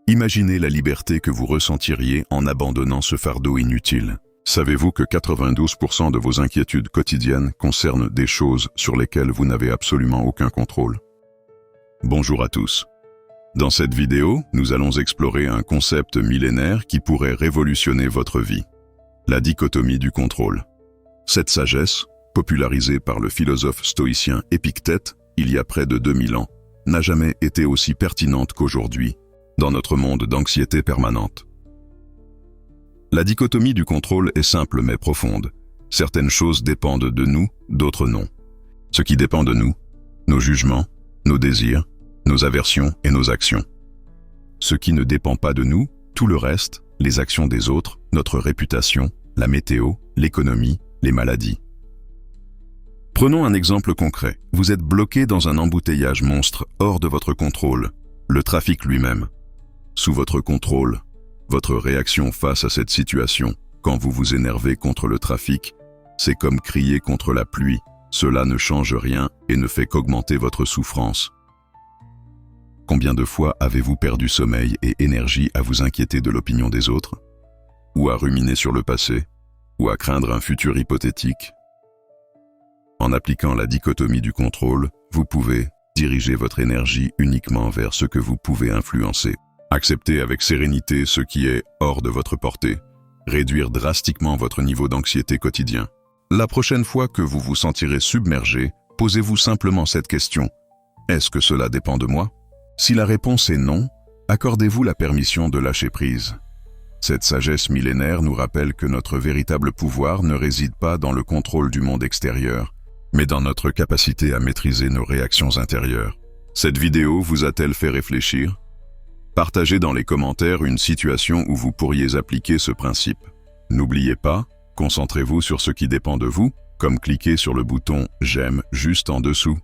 Imaginez la liberté que vous ressentiriez en abandonnant ce fardeau inutile. Savez-vous que 92% de vos inquiétudes quotidiennes concernent des choses sur lesquelles vous n'avez absolument aucun contrôle? Bonjour à tous. Dans cette vidéo, nous allons explorer un concept millénaire qui pourrait révolutionner votre vie. La dichotomie du contrôle. Cette sagesse, popularisée par le philosophe stoïcien Épictète il y a près de 2000 ans, n'a jamais été aussi pertinente qu'aujourd'hui, dans notre monde d'anxiété permanente. La dichotomie du contrôle est simple mais profonde. Certaines choses dépendent de nous, d'autres non. Ce qui dépend de nous, nos jugements, nos désirs, nos aversions et nos actions. Ce qui ne dépend pas de nous, tout le reste, les actions des autres, notre réputation, la météo, l'économie, les maladies. Prenons un exemple concret. Vous êtes bloqué dans un embouteillage monstre hors de votre contrôle, le trafic lui-même. Sous votre contrôle, votre réaction face à cette situation, quand vous vous énervez contre le trafic, c'est comme crier contre la pluie. Cela ne change rien et ne fait qu'augmenter votre souffrance. Combien de fois avez-vous perdu sommeil et énergie à vous inquiéter de l'opinion des autres? Ou à ruminer sur le passé? Ou à craindre un futur hypothétique? En appliquant la dichotomie du contrôle, vous pouvez diriger votre énergie uniquement vers ce que vous pouvez influencer. Accepter avec sérénité ce qui est hors de votre portée. Réduire drastiquement votre niveau d'anxiété quotidien. La prochaine fois que vous vous sentirez submergé, posez-vous simplement cette question. Est-ce que cela dépend de moi? Si la réponse est non, accordez-vous la permission de lâcher prise. Cette sagesse millénaire nous rappelle que notre véritable pouvoir ne réside pas dans le contrôle du monde extérieur, mais dans notre capacité à maîtriser nos réactions intérieures. Cette vidéo vous a-t-elle fait réfléchir? Partagez dans les commentaires une situation où vous pourriez appliquer ce principe. N'oubliez pas, concentrez-vous sur ce qui dépend de vous, comme cliquer sur le bouton « J'aime » juste en dessous.